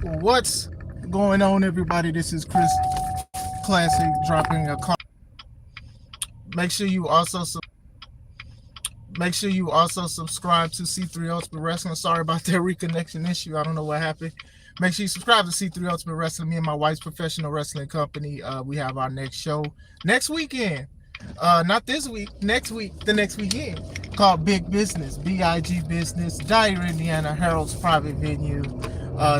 What's going on, everybody? This is Chris Classic dropping a comment. Make sure you also subscribe to C3 Ultimate Wrestling. Sorry about that reconnection issue. I don't know what happened. Make sure you subscribe to C3 Ultimate Wrestling. Me and my wife's professional wrestling company. We have our next show next weekend. Not this week, next week, the next weekend, called Big Business, BIG Business, Dyer, Indiana, Harold's private venue.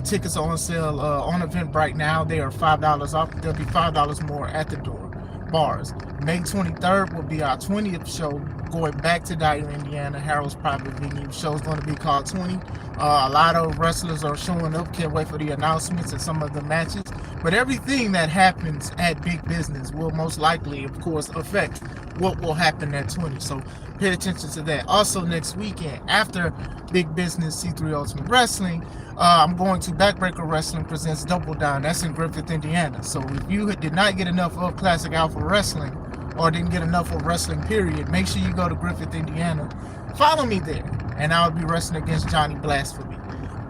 Tickets are on sale on Eventbrite now. They are $5 off. There'll be $5 more at the door. Bars. May 23rd will be our 20th show, going back to Dyer, Indiana, Harold's private venue. Show's going to be called 20. A lot of wrestlers are showing up. Can't wait for the announcements and some of the matches. But everything that happens at Big Business will most likely, of course, affect what will happen at 20. So pay attention to that. Also, next weekend, after Big Business C3 Ultimate Wrestling, I'm going to Backbreaker Wrestling presents Double Down. That's in Griffith, Indiana. So if you did not get enough of Classic Alpha Wrestling, or didn't get enough of wrestling period, make sure you go to Griffith, Indiana. Follow me there, and I'll be wrestling against Johnny Blasphemy.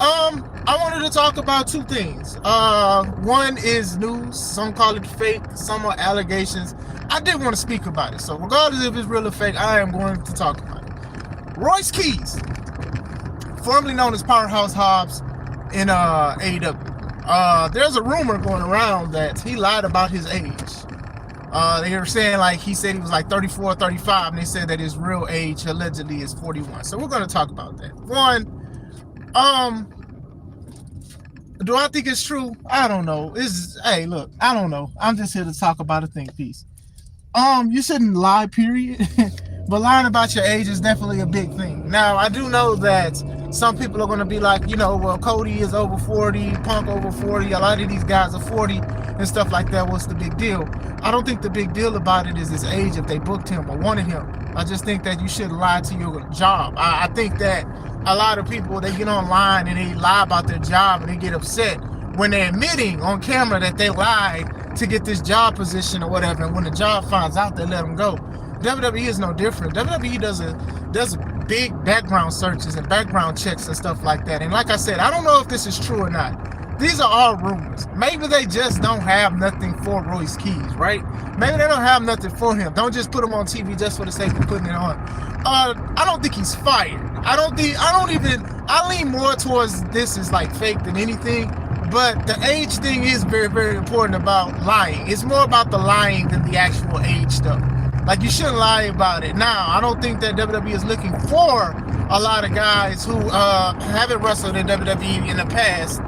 I wanted to talk about two things. One is news. Some call it fake. Some are allegations. I did want to speak about it. So regardless if it's real or fake, I am going to talk about it. Royce Keys, formerly known as Powerhouse Hobbs in AEW. There's a rumor going around that he lied about his age. They were saying like he said he was like 34, 35, and they said that his real age allegedly is 41. So we're going to talk about that. One, do I think it's true? I don't know. Hey, look, I don't know. I'm just here to talk about a think piece. You shouldn't lie, period. But lying about your age is definitely a big thing. Now, I do know that some people are going to be like, well, Cody is over 40, Punk over 40. A lot of these guys are 40 and stuff like that. What's the big deal? I don't think the big deal about it is his age if they booked him or wanted him. I just think that you shouldn't lie to your job. I think that a lot of people, they get online and they lie about their job and they get upset when they're admitting on camera that they lied to get this job position or whatever. And when the job finds out, they let them go. WWE is no different. WWE does big background searches and background checks and stuff like that. And like I said, I don't know if this is true or not. These are all rumors. Maybe they just don't have nothing for Royce Keys, right? Maybe they don't have nothing for him. Don't just put him on TV just for the sake of putting it on. I don't think he's fired. I lean more towards this is like fake than anything. But the age thing is very, very important about lying. It's more about the lying than the actual age stuff. Like, you shouldn't lie about it. Now, I don't think that WWE is looking for a lot of guys who haven't wrestled in WWE in the past.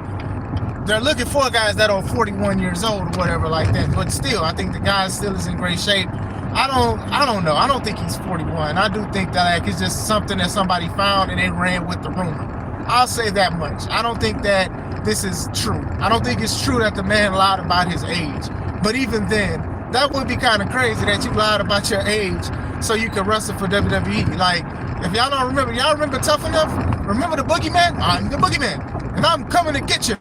They're looking for guys that are 41 years old or whatever like that. But still, I think the guy still is in great shape. I don't know. I don't think he's 41. I do think that like, it's just something that somebody found and they ran with the rumor. I'll say that much. I don't think that this is true. I don't think it's true that the man lied about his age. But even then, that would be kind of crazy that you lied about your age so you could wrestle for WWE. Like, if y'all don't remember, y'all remember Tough Enough? Remember the Boogeyman? I'm the Boogeyman, and I'm coming to get you.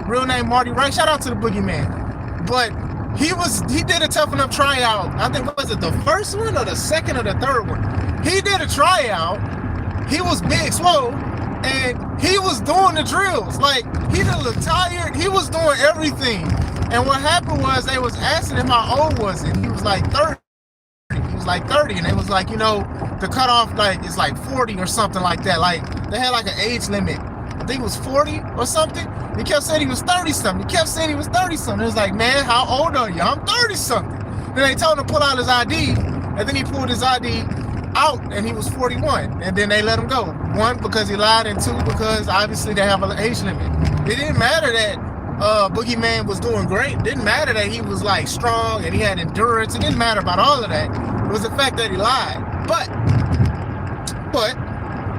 Real name Marty Wright. Shout out to the Boogeyman. But he did a Tough Enough tryout. I think, was it the first one or the second or the third one? He did a tryout. He was big, swole, and he was doing the drills. Like, he didn't look tired. He was doing everything. And what happened was they was asking him how old was it. He was like 30. He was like 30. And it was like, the cutoff like is like 40 or something like that. Like, they had like an age limit. I think it was 40 or something. He kept saying he was 30 something. He kept saying he was 30 something. It was like, man, how old are you? I'm 30 something. Then they told him to pull out his ID. And then he pulled his ID out and he was 41. And then they let him go. One, because he lied, and two, because obviously they have an age limit. It didn't matter that Boogeyman was doing great. It didn't matter that he was like strong and he had endurance. It didn't matter about all of that. It was the fact that he lied. But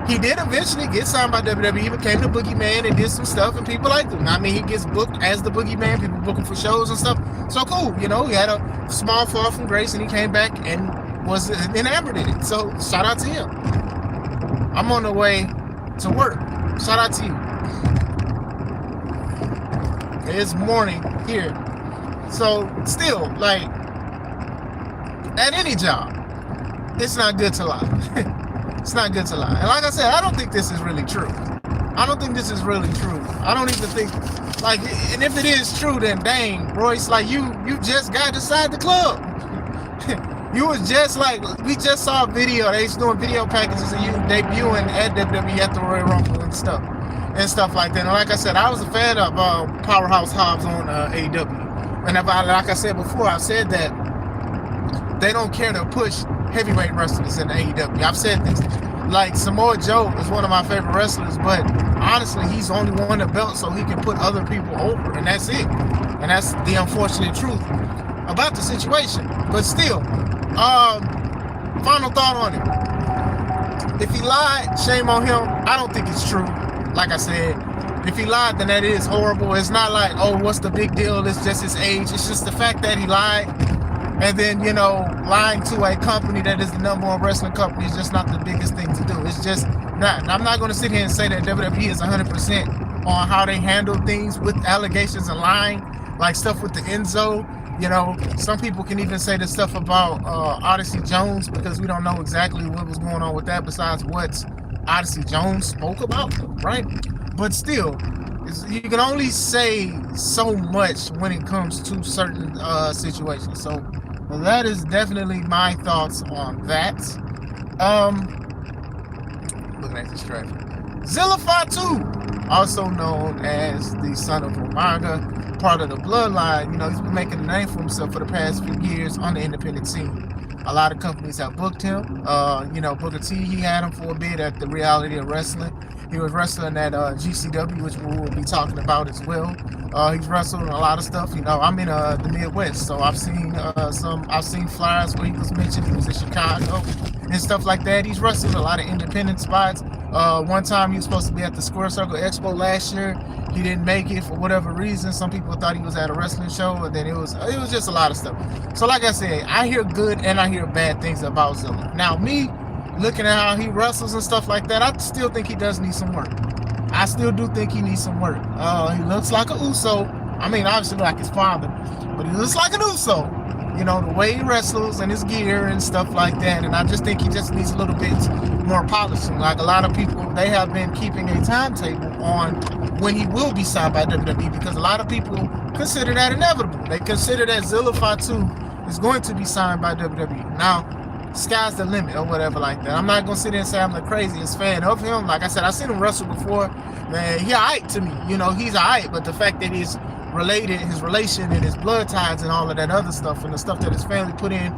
he did eventually get signed by WWE. He became the Boogeyman and did some stuff, and people like him. I mean, he gets booked as the Boogeyman. People book him for shows and stuff. So cool, he had a small fall from grace, and he came back and was enamored in it. So shout out to him. I'm on the way to work. Shout out to you. It's morning here. So still, like, at any job, it's not good to lie. It's not good to lie. And like I said, I don't think this is really true. I don't think this is really true. I don't even think, like, and if it is true, then dang, Royce, like you just got inside the club. You was just like, we just saw a video. They was doing video packages of you debuting at WWE at the Royal Rumble and stuff like that. And like I said, I was a fan of Powerhouse Hobbs on AEW. And like I said before, I've said that they don't care to push heavyweight wrestlers in AEW. I've said this. Like, Samoa Joe is one of my favorite wrestlers, but honestly, he's only won a belt so he can put other people over, and that's it. And that's the unfortunate truth about the situation. But still, final thought on it. If he lied, shame on him. I don't think it's true. Like I said, if he lied, then that is horrible. It's not like, oh, what's the big deal? It's just his age. It's just the fact that he lied. And then, lying to a company that is the #1 wrestling company is just not the biggest thing to do. It's just not. I'm not going to sit here and say that WWE is 100% on how they handle things with allegations and lying, like stuff with the Enzo. Some people can even say this stuff about Odyssey Jones, because we don't know exactly what was going on with that besides what Odyssey Jones spoke about, right? But still, you can only say so much when it comes to certain situations. So that is definitely my thoughts on that. Looking at this traffic. Zilla Fatu, also known as the son of Umaga, part of the bloodline. He's been making a name for himself for the past few years on the independent scene. A lot of companies have booked him. Booker T, he had him for a bit at the Reality of Wrestling. He was wrestling at GCW, which we will be talking about as well. He's wrestled a lot of stuff. I'm in the Midwest, so I've seen flyers where he was mentioned. He was in Chicago and stuff like that. He's wrestled a lot of independent spots. One time he was supposed to be at the Square Circle Expo last year. He didn't make it for whatever reason. Some people thought he was at a wrestling show, and then it was just a lot of stuff. So like I said, I hear good and I hear bad things about Zilla. Now me, looking at how he wrestles and stuff like that, I still think he does need some work. I still do think he needs some work. He looks like a Uso. I mean, obviously like his father, but he looks like an Uso. The way he wrestles and his gear and stuff like that. And I just think he just needs a little bit more polishing. Like a lot of people, they have been keeping a timetable on when he will be signed by WWE, because a lot of people consider that inevitable. They consider that Zilla Fatu is going to be signed by WWE. Now, sky's the limit or whatever like that. I'm not going to sit there and say I'm the craziest fan of him. Like I said, I've seen him wrestle before. Man, he's alright to me. He's alright, but the fact that he's related, his relation and his blood ties and all of that other stuff, and the stuff that his family put in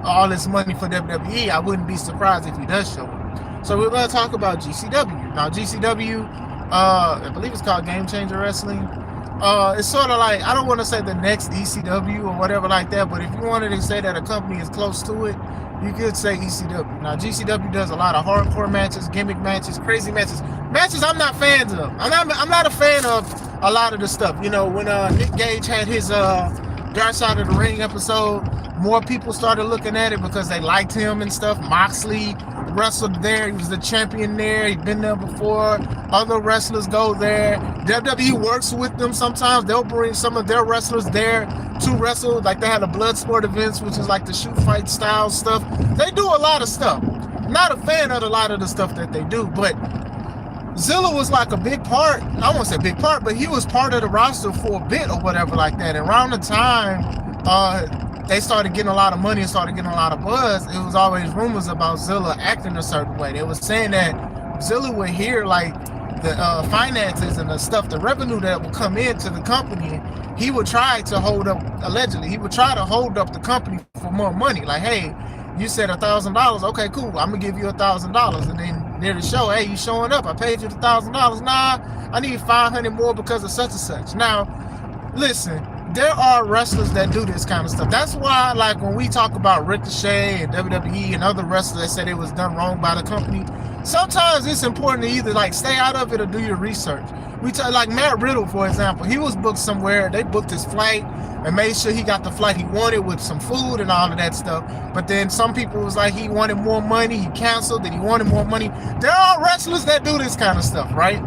all this money for WWE, I wouldn't be surprised if he does show up. So we're going to talk about GCW. Now, GCW, I believe it's called Game Changer Wrestling. It's sort of like, I don't want to say the next ECW or whatever like that, but if you wanted to say that a company is close to it, you could say ECW. Now, GCW does a lot of hardcore matches, gimmick matches, crazy matches. Matches I'm not fans of. I'm not a fan of a lot of the stuff. When Nick Gage had his Dark Side of the Ring episode, more people started looking at it because they liked him and stuff. Moxley wrestled there. He was the champion there. He'd been there before. Other wrestlers go there. WWE works with them sometimes. They'll bring some of their wrestlers there to wrestle. Like they had a blood sport events, which is like the shoot fight style stuff. They do a lot of stuff. I'm not a fan of a lot of the stuff that they do, but Zilla was like a big part. I won't say big part, but he was part of the roster for a bit or whatever like that. And around the time they started getting a lot of money and started getting a lot of buzz, it was always rumors about Zilla acting a certain way. They was saying that Zilla would hear like the finances and the stuff, the revenue that would come into the company. He would try to hold up, allegedly, he would try to hold up the company for more money. Like, hey, you said $1,000. Okay, cool. I'm gonna give you $1,000. And then near the show, hey, you showing up? I paid you the $1,000. Nah, I need 500 more because of such and such. Now, listen, there are wrestlers that do this kind of stuff. That's why, like, when we talk about Ricochet and WWE and other wrestlers that said it was done wrong by the company, sometimes it's important to either like stay out of it or do your research. Like Matt Riddle, for example, he was booked somewhere. They booked his flight and made sure he got the flight he wanted with some food and all of that stuff. But then some people was like he wanted more money. He canceled and he wanted more money. There are wrestlers that do this kind of stuff, right?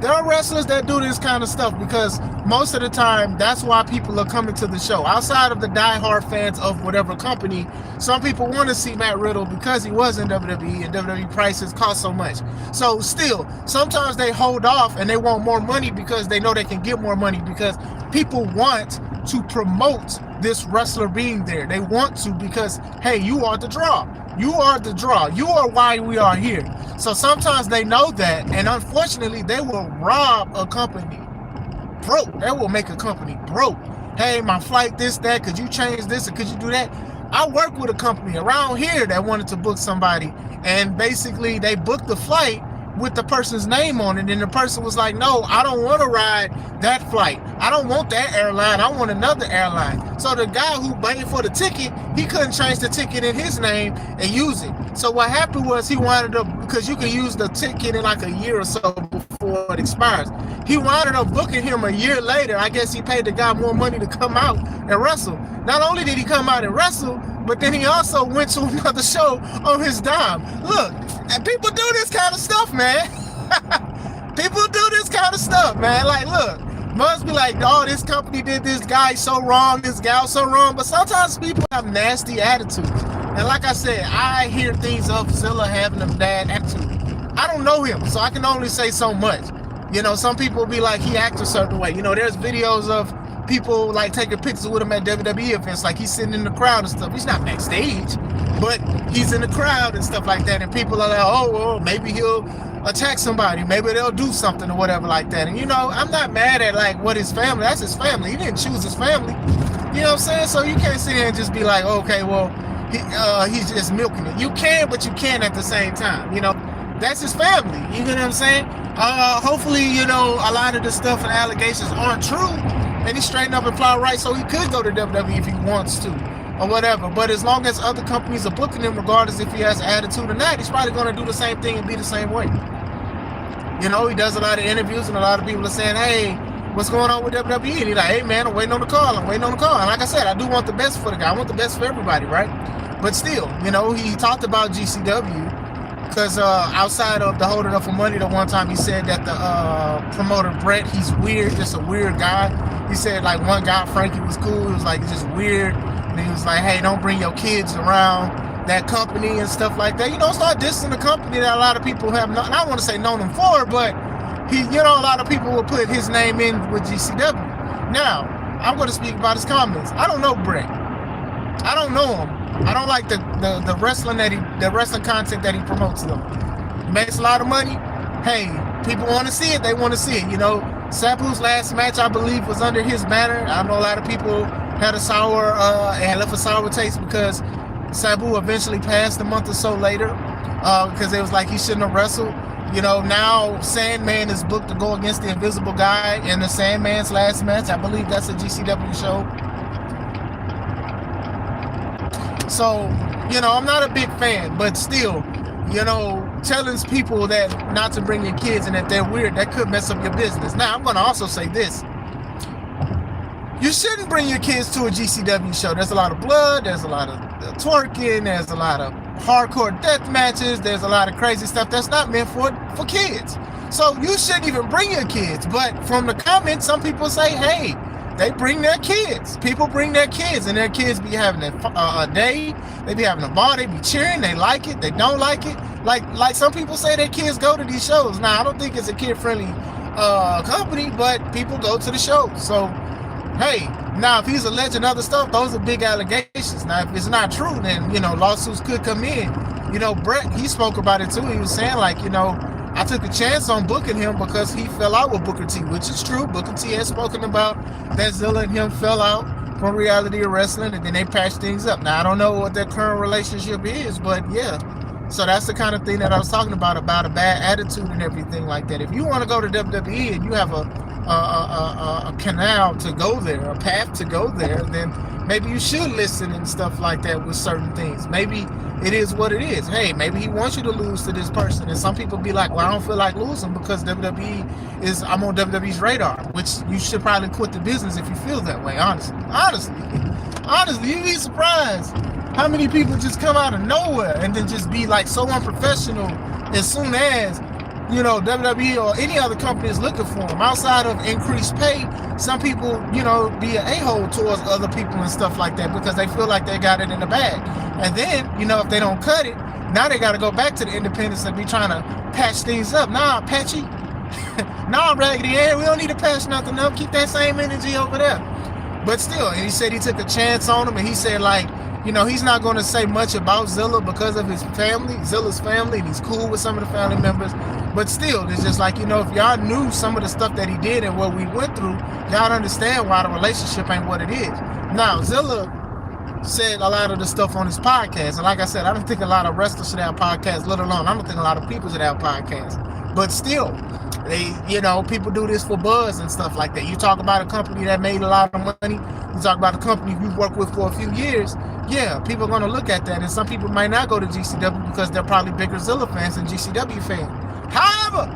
There are wrestlers that do this kind of stuff because most of the time, that's why people are coming to the show. Outside of the diehard fans of whatever company, some people want to see Matt Riddle because he was in WWE and WWE prices cost so much. So still, sometimes they hold off and they want more money because they know they can get more money because people want to promote this wrestler being there. They want to because, hey, you are the draw. You are the draw. You are why we are here. So sometimes they know that, and unfortunately, they will rob a company broke. They will make a company broke. Hey, my flight, this, that, could you change this or could you do that? I work with a company around here that wanted to book somebody, and basically they booked the flight with the person's name on it, and the person was like, no, I don't want to ride that flight. I don't want that airline. I want another airline. So the guy who paid for the ticket, he couldn't change the ticket in his name and use it. So what happened was he wanted to, because you can use the ticket in like a year or so before it expires. He wound up booking him a year later. I guess he paid the guy more money to come out and wrestle. Not only did he come out and wrestle, but then he also went to another show on his dime. Look, and people do this kind of stuff, man. People do this kind of stuff, man. Like, look, must be like, oh, this company did this guy so wrong, this gal so wrong. But sometimes people have nasty attitudes. And like I said, I hear things of Zilla having a bad attitude. I don't know him, so I can only say so much. You know, some people be like, he acts a certain way. You know, there's videos of people like taking pictures with him at WWE events, like he's sitting in the crowd and stuff. He's not backstage, but he's in the crowd and stuff like that. And people are like, oh, well, maybe he'll attack somebody. Maybe they'll do something or whatever like that. And, you know, I'm not mad at like what his family, that's his family. He didn't choose his family. You know what I'm saying? So you can't sit here and just be like, okay, well, he's just milking it. You can, but you can't at the same time. You know, that's his family. You know what I'm saying? Hopefully, you know, a lot of the stuff and allegations aren't true, and he straightened up and fly right so he could go to WWE if he wants to or whatever. But as long as other companies are booking him, regardless if he has attitude or not, he's probably going to do the same thing and be the same way. You know, he does a lot of interviews and a lot of people are saying, hey, what's going on with WWE? And he's like, hey, man, I'm waiting on the call. I'm waiting on the call. And like I said, I do want the best for the guy. I want the best for everybody, right? But still, you know, he talked about GCW because outside of the holding up for money, the one time he said that the promoter Brett, he's weird, just a weird guy. He said like one guy, Frankie, was cool. He was like just weird. And he was like, hey, don't bring your kids around that company and stuff like that. You know, start dissing the company that a lot of people have not, I don't want to say known him for, but he, you know, a lot of people will put his name in with GCW. Now, I'm going to speak about his comments. I don't know Brett. I don't know him. I don't like the wrestling the wrestling content that he promotes though. He makes a lot of money. Hey, people want to see it, they want to see it. You know, Sabu's last match, I believe, was under his banner. I know a lot of people had a sour and left a sour taste because Sabu eventually passed a month or so later because it was like he shouldn't have wrestled. You know, now Sandman is booked to go against the Invisible Guy in the Sandman's last match. I believe that's a GCW show. So, you know, I'm not a big fan, but still, you know, telling people that not to bring your kids and that they're weird, that could mess up your business. Now, I'm going to also say this. You shouldn't bring your kids to a GCW show. There's a lot of blood, there's a lot of twerking, there's a lot of hardcore death matches, there's a lot of crazy stuff that's not meant for kids. So you shouldn't even bring your kids. But from the comments, some people say, hey, they bring their kids. People bring their kids, and their kids be having a day. They be having a ball. They be cheering. They like it. They don't like it. Like some people say their kids go to these shows. Now, I don't think it's a kid-friendly company, but people go to the shows. So, hey, now if he's alleging other stuff, those are big allegations. Now, if it's not true, then, you know, lawsuits could come in. You know, Brett, he spoke about it too. He was saying, like, you know, I took a chance on booking him because he fell out with Booker T, which is true. Booker T has spoken about that Zilla and him fell out from Reality of Wrestling, and then they patched things up. Now, I don't know what their current relationship is, but yeah. So that's the kind of thing that I was talking about a bad attitude and everything like that. If you want to go to WWE and you have a canal to go there, a path to go there, then maybe you should listen and stuff like that with certain things. Maybe it is what it is. Hey, maybe he wants you to lose to this person. And some people be like, well, I don't feel like losing because WWE is, I'm on WWE's radar, which you should probably quit the business if you feel that way, honestly. Honestly, you'd be surprised how many people just come out of nowhere and then just be like so unprofessional as soon as WWE or any other company is looking for him. Outside of increased pay, some people, be an a-hole towards other people and stuff like that because they feel like they got it in the bag. And then, if they don't cut it, now they got to go back to the independents and be trying to patch things up. Nah, Patchy. Nah, Raggedy Ann, we don't need to patch nothing up. Keep that same energy over there. But still, and he said he took a chance on him, and he said, like, he's not going to say much about Zilla because of his family, Zilla's family, and he's cool with some of the family members. But still, it's just like, if y'all knew some of the stuff that he did and what we went through, y'all understand why the relationship ain't what it is. Now, Zilla said a lot of the stuff on his podcast. And like I said, I don't think a lot of wrestlers should have podcasts, let alone I don't think a lot of people should have podcasts. But still, people do this for buzz and stuff like that. You talk about a company that made a lot of money. You talk about a company you've worked with for a few years. Yeah, people are going to look at that. And some people might not go to GCW because they're probably bigger Zilla fans than GCW fans. However,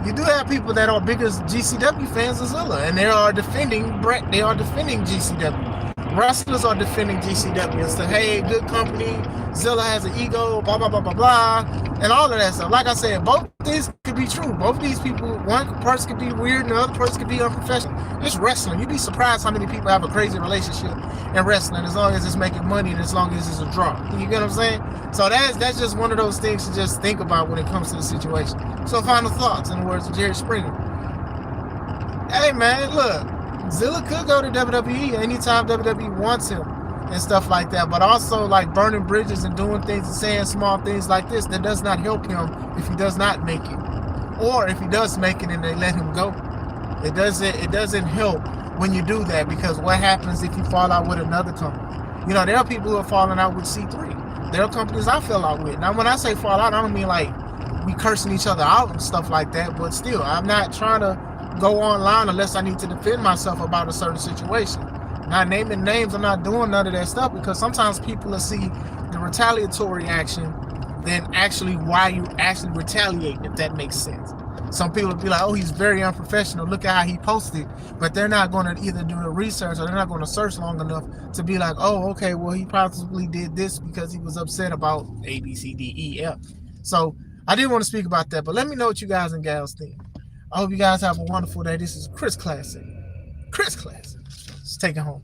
you do have people that are bigger GCW fans than Zilla. And they are defending GCW. Wrestlers are defending GCW and say, hey, good company, Zilla has an ego, blah, blah, blah, blah, blah, and all of that stuff. Like I said, both things could be true. Both these people, one person could be weird and the other person could be unprofessional. It's wrestling. You'd be surprised how many people have a crazy relationship in wrestling as long as it's making money and as long as it's a draw. You get what I'm saying? So that's just one of those things to just think about when it comes to the situation. So final thoughts, in the words of Jerry Springer. Hey, man, look. Zilla could go to WWE anytime WWE wants him and stuff like that, but also like burning bridges and doing things and saying small things like this, that does not help him if he does not make it, or if he does make it and they let him go. It doesn't help when you do that, because what happens if you fall out with another company? There are people who are falling out with C3. There are companies I fell out with. Now when I say fall out, I don't mean like we cursing each other out and stuff like that, but still, I'm not trying to go online unless I need to defend myself about a certain situation. Not naming names, I'm not doing none of that stuff, because sometimes people will see the retaliatory action than actually why you actually retaliate, if that makes sense. Some people will be like, oh, he's very unprofessional, look at how he posted, but they're not going to either do the research or they're not going to search long enough to be like, oh, okay, well, he possibly did this because he was upset about A, B, C, D, E, F. So I didn't want to speak about that, but let me know what you guys and gals think. I hope you guys have a wonderful day. This is Chris Classic. Let's take it home.